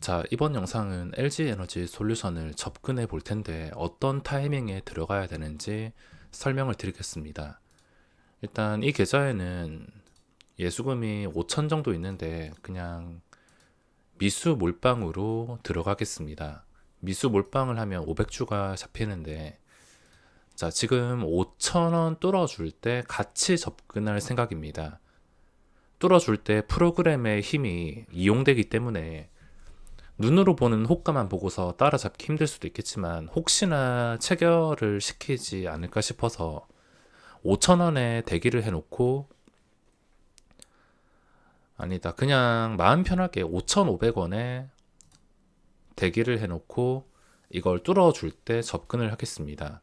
자, 이번 영상은 LG에너지 솔루션을 접근해 볼 텐데 어떤 타이밍에 들어가야 되는지 설명을 드리겠습니다. 일단 이 계좌에는 예수금이 5천 정도 있는데 그냥 미수 몰빵으로 들어가겠습니다. 미수 몰빵을 하면 500주가 잡히는데 자, 지금 5천 원 뚫어줄 때 같이 접근할 생각입니다. 뚫어줄 때 프로그램의 힘이 이용되기 때문에 눈으로 보는 호가만 보고서 따라잡기 힘들 수도 있겠지만 혹시나 체결을 시키지 않을까 싶어서 5,000원에 대기를 해놓고, 아니다, 그냥 마음 편하게 5,500원에 대기를 해놓고 이걸 뚫어줄 때 접근을 하겠습니다.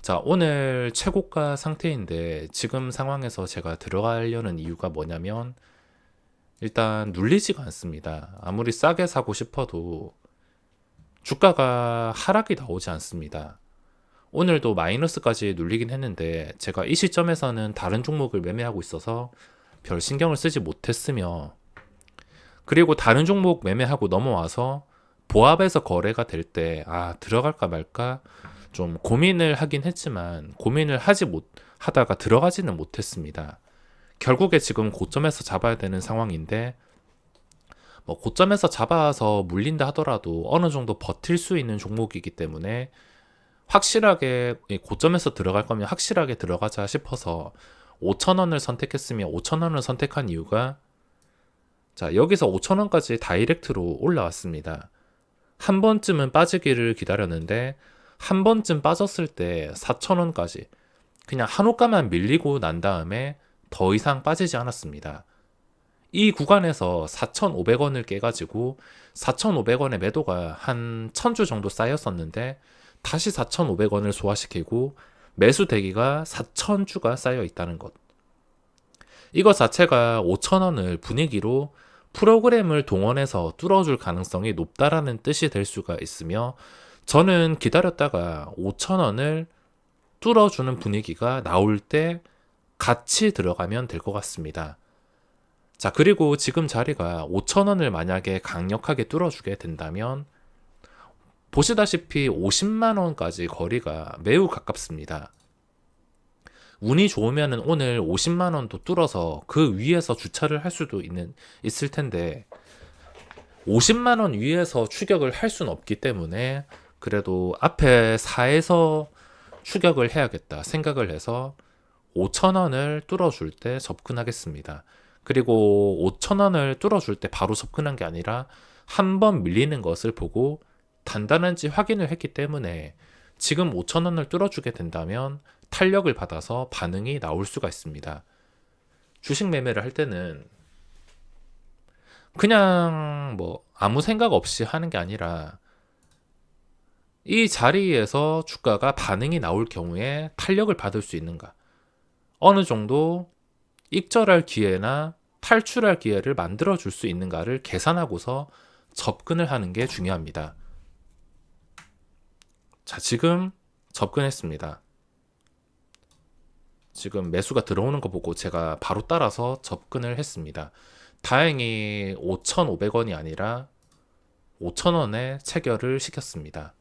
자, 오늘 최고가 상태인데 지금 상황에서 제가 들어가려는 이유가 뭐냐면 일단 눌리지가 않습니다. 아무리 싸게 사고 싶어도 주가가 하락이 나오지 않습니다. 오늘도 마이너스까지 눌리긴 했는데 제가 이 시점에서는 다른 종목을 매매하고 있어서 별 신경을 쓰지 못했으며, 그리고 다른 종목 매매하고 넘어와서 보합에서 거래가 될 때 들어갈까 말까 좀 고민을 하긴 했지만 고민을 하다가 들어가지는 못했습니다. 결국에 지금 고점에서 잡아야 되는 상황인데 뭐 고점에서 잡아서 물린다 하더라도 어느 정도 버틸 수 있는 종목이기 때문에 확실하게 고점에서 들어갈 거면 확실하게 들어가자 싶어서 5,000원을 선택했으며 5,000원을 선택한 이유가, 자, 여기서 5,000원까지 다이렉트로 올라왔습니다. 한 번쯤은 빠지기를 기다렸는데 한 번쯤 빠졌을 때 4,000원까지 그냥 한 호가만 밀리고 난 다음에 더 이상 빠지지 않았습니다. 이 구간에서 4,500원을 깨가지고 4,500원의 매도가 한 1,000주 정도 쌓였었는데 다시 4,500원을 소화시키고 매수 대기가 4,000주가 쌓여 있다는 것. 이거 자체가 5,000원을 분위기로 프로그램을 동원해서 뚫어줄 가능성이 높다라는 뜻이 될 수가 있으며, 저는 기다렸다가 5,000원을 뚫어주는 분위기가 나올 때 같이 들어가면 될 것 같습니다. 자, 그리고 지금 자리가 5,000원을 만약에 강력하게 뚫어주게 된다면 보시다시피 50만원까지 거리가 매우 가깝습니다. 운이 좋으면 오늘 50만원도 뚫어서 그 위에서 주차를 할 수도 있을 텐데 50만원 위에서 추격을 할 수는 없기 때문에 그래도 앞에 4에서 추격을 해야겠다 생각을 해서 5,000원을 뚫어줄 때 접근하겠습니다. 그리고 5,000원을 뚫어줄 때 바로 접근한 게 아니라 한 번 밀리는 것을 보고 단단한지 확인을 했기 때문에 지금 5,000원을 뚫어주게 된다면 탄력을 받아서 반응이 나올 수가 있습니다. 주식 매매를 할 때는 그냥 뭐 아무 생각 없이 하는 게 아니라 이 자리에서 주가가 반응이 나올 경우에 탄력을 받을 수 있는가, 어느 정도 익절할 기회나 탈출할 기회를 만들어 줄 수 있는가를 계산하고서 접근을 하는 게 중요합니다. 자, 지금 접근했습니다. 지금 매수가 들어오는 거 보고 제가 바로 따라서 접근을 했습니다. 다행히 5,500원이 아니라 5,000원에 체결을 시켰습니다.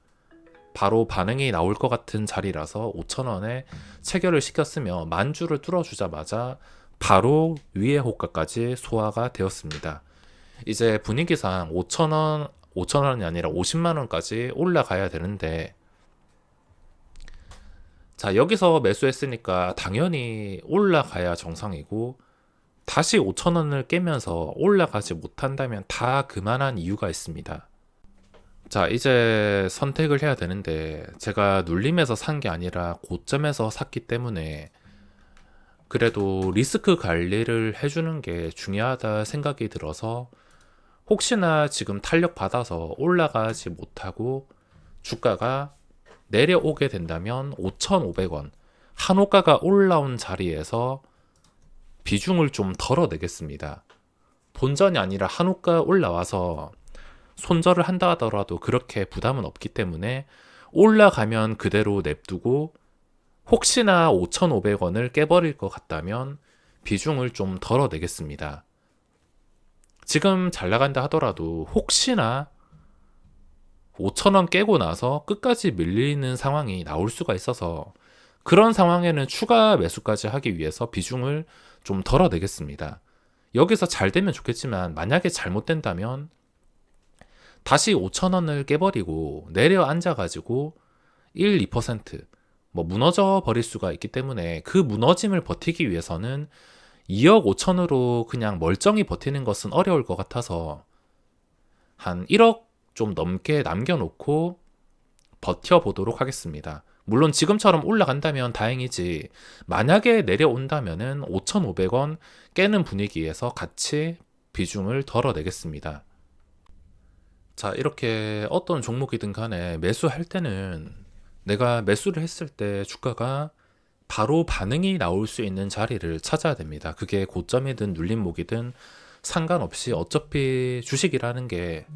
바로 반응이 나올 것 같은 자리라서 5,000원에 체결을 시켰으며 만주를 뚫어주자마자 바로 위의 호가까지 소화가 되었습니다. 이제 분위기상 5,000원이 아니라 50만원까지 올라가야 되는데, 자, 여기서 매수했으니까 당연히 올라가야 정상이고 다시 5,000원을 깨면서 올라가지 못한다면 다 그만한 이유가 있습니다. 자, 이제 선택을 해야 되는데 제가 눌림에서 산 게 아니라 고점에서 샀기 때문에 그래도 리스크 관리를 해주는 게 중요하다 생각이 들어서 혹시나 지금 탄력 받아서 올라가지 못하고 주가가 내려오게 된다면 5,500원 한호가가 올라온 자리에서 비중을 좀 덜어내겠습니다. 본전이 아니라 한호가 올라와서 손절을 한다 하더라도 그렇게 부담은 없기 때문에 올라가면 그대로 냅두고 혹시나 5,500원을 깨버릴 것 같다면 비중을 좀 덜어내겠습니다. 지금 잘 나간다 하더라도 혹시나 5,000원 깨고 나서 끝까지 밀리는 상황이 나올 수가 있어서 그런 상황에는 추가 매수까지 하기 위해서 비중을 좀 덜어내겠습니다. 여기서 잘 되면 좋겠지만 만약에 잘못된다면 다시 5,000원을 깨버리고 내려앉아가지고 1, 2% 뭐 무너져 버릴 수가 있기 때문에 그 무너짐을 버티기 위해서는 2억 5천으로 그냥 멀쩡히 버티는 것은 어려울 것 같아서 한 1억 좀 넘게 남겨놓고 버텨보도록 하겠습니다. 물론 지금처럼 올라간다면 다행이지 만약에 내려온다면은 5,500원 깨는 분위기에서 같이 비중을 덜어내겠습니다. 자, 이렇게 어떤 종목이든 간에 매수할 때는 내가 매수를 했을 때 주가가 바로 반응이 나올 수 있는 자리를 찾아야 됩니다. 그게 고점이든 눌림목이든 상관없이 어차피 주식이라는 게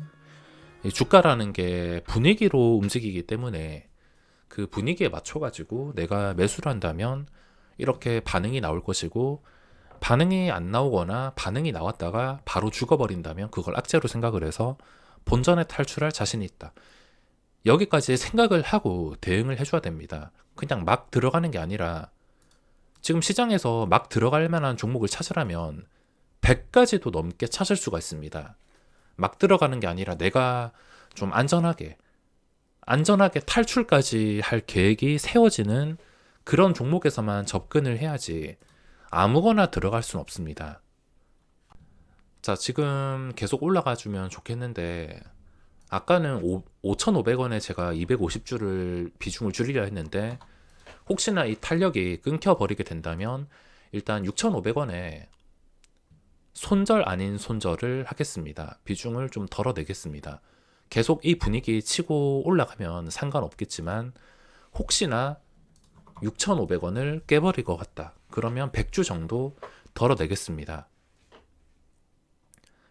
이 주가라는 게 분위기로 움직이기 때문에 그 분위기에 맞춰가지고 내가 매수를 한다면 이렇게 반응이 나올 것이고 반응이 안 나오거나 반응이 나왔다가 바로 죽어버린다면 그걸 악재로 생각을 해서 본전에 탈출할 자신이 있다. 여기까지 생각을 하고 대응을 해줘야 됩니다. 그냥 막 들어가는 게 아니라 지금 시장에서 막 들어갈 만한 종목을 찾으라면 100가지도 넘게 찾을 수가 있습니다. 막 들어가는 게 아니라 내가 좀 안전하게 탈출까지 할 계획이 세워지는 그런 종목에서만 접근을 해야지 아무거나 들어갈 수는 없습니다. 자, 지금 계속 올라가 주면 좋겠는데 아까는 5,500원에 제가 250주를 비중을 줄이려 했는데 혹시나 이 탄력이 끊겨버리게 된다면 일단 6,500원에 손절 아닌 손절을 하겠습니다. 비중을 좀 덜어내겠습니다. 계속 이 분위기 치고 올라가면 상관없겠지만 혹시나 6,500원을 깨버릴 것 같다. 그러면 100주 정도 덜어내겠습니다.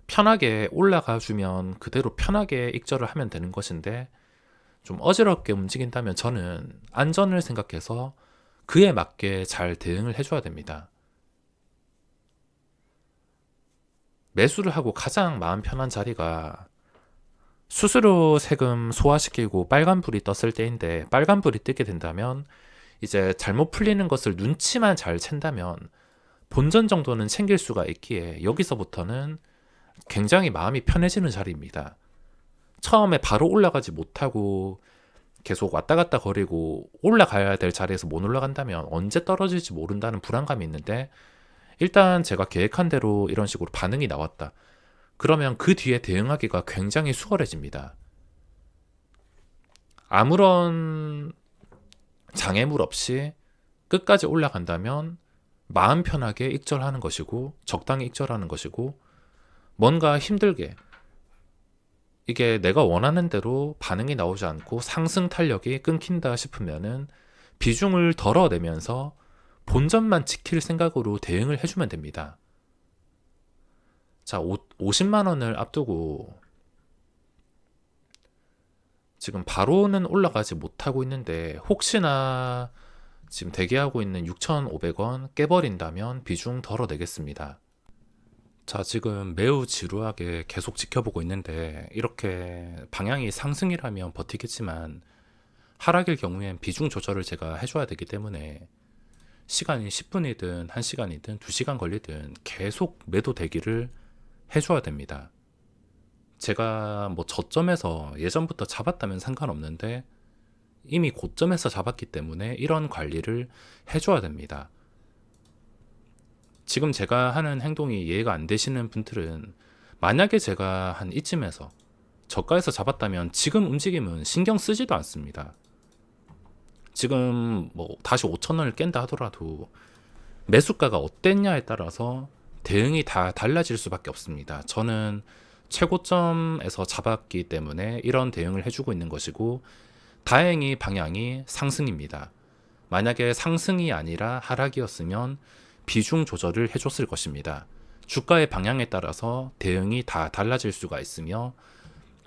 편하게 올라가 주면 그대로 편하게 익절을 하면 되는 것인데 좀 어지럽게 움직인다면 저는 안전을 생각해서 그에 맞게 잘 대응을 해줘야 됩니다. 매수를 하고 가장 마음 편한 자리가 수수료 세금 소화시키고 빨간불이 떴을 때인데 빨간불이 뜨게 된다면 이제 잘못 풀리는 것을 눈치만 잘 챈다면 본전 정도는 챙길 수가 있기에 여기서부터는 굉장히 마음이 편해지는 자리입니다. 처음에 바로 올라가지 못하고 계속 왔다 갔다 거리고 올라가야 될 자리에서 못 올라간다면 언제 떨어질지 모른다는 불안감이 있는데 일단 제가 계획한 대로 이런 식으로 반응이 나왔다. 그러면 그 뒤에 대응하기가 굉장히 수월해집니다. 아무런 장애물 없이 끝까지 올라간다면 마음 편하게 익절하는 것이고 적당히 익절하는 것이고 뭔가 힘들게 이게 내가 원하는 대로 반응이 나오지 않고 상승 탄력이 끊긴다 싶으면은 비중을 덜어내면서 본전만 지킬 생각으로 대응을 해주면 됩니다. 자, 50만 원을 앞두고 지금 바로는 올라가지 못하고 있는데 혹시나 지금 대기하고 있는 6,500원 깨버린다면 비중 덜어내겠습니다. 자, 지금 매우 지루하게 계속 지켜보고 있는데 이렇게 방향이 상승이라면 버티겠지만 하락일 경우엔 비중 조절을 제가 해줘야 되기 때문에 시간이 10분이든 1시간이든 2시간 걸리든 계속 매도 대기를 해줘야 됩니다. 제가 뭐 저점에서 예전부터 잡았다면 상관없는데 이미 고점에서 잡았기 때문에 이런 관리를 해줘야 됩니다. 지금 제가 하는 행동이 이해가 안 되시는 분들은 만약에 제가 한 이쯤에서 저가에서 잡았다면 지금 움직임은 신경 쓰지도 않습니다. 지금 뭐 다시 5,000원을 깬다 하더라도 매수가가 어땠냐에 따라서 대응이 다 달라질 수밖에 없습니다. 저는 최고점에서 잡았기 때문에 이런 대응을 해주고 있는 것이고 다행히 방향이 상승입니다. 만약에 상승이 아니라 하락이었으면 비중 조절을 해줬을 것입니다. 주가의 방향에 따라서 대응이 다 달라질 수가 있으며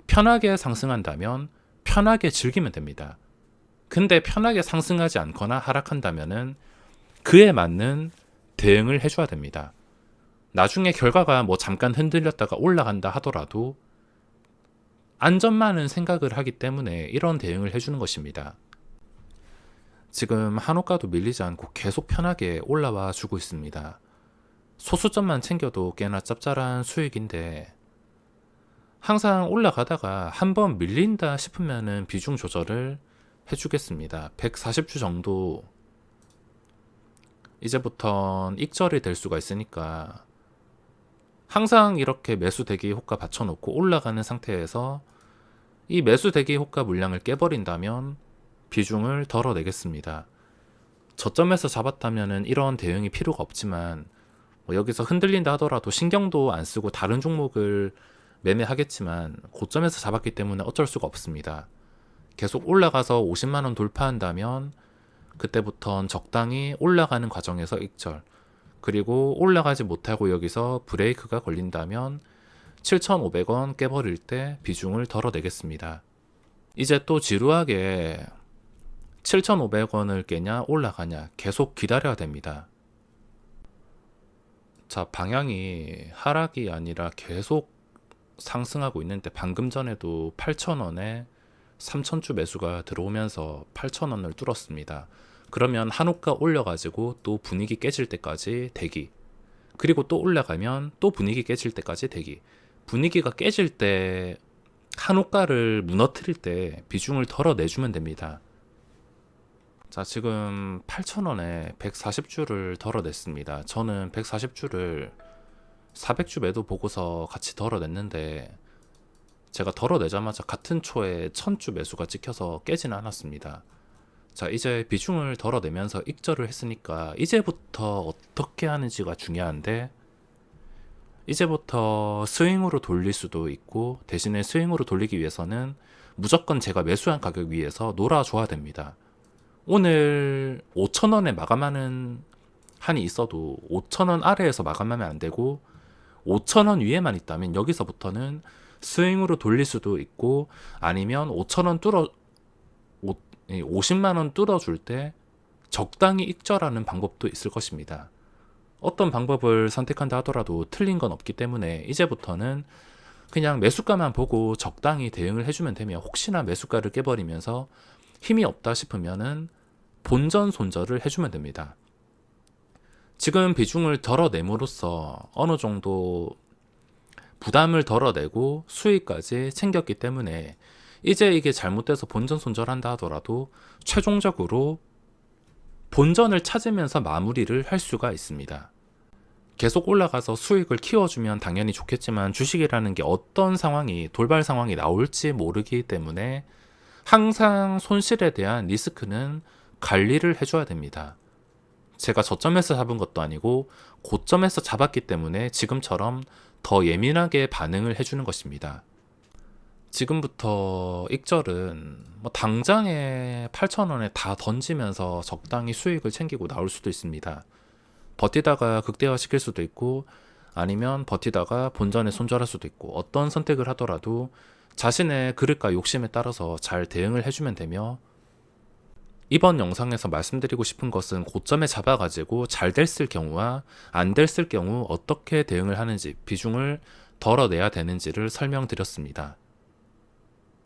편하게 상승한다면 편하게 즐기면 됩니다. 근데 편하게 상승하지 않거나 하락한다면은 그에 맞는 대응을 해줘야 됩니다. 나중에 결과가 뭐 잠깐 흔들렸다가 올라간다 하더라도 안전만은 생각을 하기 때문에 이런 대응을 해주는 것입니다. 지금 한호가도 밀리지 않고 계속 편하게 올라와 주고 있습니다. 소수점만 챙겨도 꽤나 짭짤한 수익인데 항상 올라가다가 한번 밀린다 싶으면은 비중 조절을 해주겠습니다. 140주 정도 이제부턴 익절이 될 수가 있으니까 항상 이렇게 매수 대기 호가 받쳐놓고 올라가는 상태에서 이 매수 대기 호가 물량을 깨버린다면 비중을 덜어내겠습니다. 저점에서 잡았다면 이런 대응이 필요가 없지만 뭐 여기서 흔들린다 하더라도 신경도 안 쓰고 다른 종목을 매매하겠지만 고점에서 잡았기 때문에 어쩔 수가 없습니다. 계속 올라가서 50만원 돌파한다면 그때부터는 적당히 올라가는 과정에서 익절, 그리고 올라가지 못하고 여기서 브레이크가 걸린다면 7,500원 깨버릴 때 비중을 덜어내겠습니다. 이제 또 지루하게 7,500원을 깨냐 올라가냐 계속 기다려야 됩니다. 자, 방향이 하락이 아니라 계속 상승하고 있는데 방금 전에도 8,000원에 3,000주 매수가 들어오면서 8,000원을 뚫었습니다. 그러면 한호가 올려가지고 또 분위기 깨질 때까지 대기, 그리고 또 올라가면 또 분위기 깨질 때까지 대기. 분위기가 깨질 때 한호가를 무너뜨릴 때 비중을 덜어내주면 됩니다. 자, 지금 8,000원에 140주를 덜어냈습니다. 저는 140주를 400주 매도 보고서 같이 덜어냈는데 제가 덜어내자마자 같은 초에 1000주 매수가 찍혀서 깨지는 않았습니다. 자, 이제 비중을 덜어내면서 익절을 했으니까 이제부터 어떻게 하는지가 중요한데, 이제부터 스윙으로 돌릴 수도 있고 대신에 스윙으로 돌리기 위해서는 무조건 제가 매수한 가격 위에서 놀아줘야 됩니다. 오늘 5,000원에 마감하는 한이 있어도 5,000원 아래에서 마감하면 안 되고 5,000원 위에만 있다면 여기서부터는 스윙으로 돌릴 수도 있고, 아니면 5,000원 50만원 뚫어줄 때 적당히 익절하는 방법도 있을 것입니다. 어떤 방법을 선택한다 하더라도 틀린 건 없기 때문에 이제부터는 그냥 매수가만 보고 적당히 대응을 해주면 되며, 혹시나 매수가를 깨버리면서 힘이 없다 싶으면은 본전 손절을 해주면 됩니다. 지금 비중을 덜어냄으로써 어느 정도 부담을 덜어내고 수익까지 챙겼기 때문에 이제 이게 잘못돼서 본전 손절한다 하더라도 최종적으로 본전을 찾으면서 마무리를 할 수가 있습니다. 계속 올라가서 수익을 키워주면 당연히 좋겠지만 주식이라는 게 어떤 상황이, 돌발 상황이 나올지 모르기 때문에 항상 손실에 대한 리스크는 관리를 해줘야 됩니다. 제가 저점에서 잡은 것도 아니고 고점에서 잡았기 때문에 지금처럼 더 예민하게 반응을 해주는 것입니다. 지금부터 익절은 뭐 당장에 8,000원에 다 던지면서 적당히 수익을 챙기고 나올 수도 있습니다. 버티다가 극대화 시킬 수도 있고, 아니면 버티다가 본전에 손절할 수도 있고, 어떤 선택을 하더라도 자신의 그릇과 욕심에 따라서 잘 대응을 해주면 되며, 이번 영상에서 말씀드리고 싶은 것은 고점에 잡아가지고 잘 됐을 경우와 안 됐을 경우 어떻게 대응을 하는지, 비중을 덜어내야 되는지를 설명드렸습니다.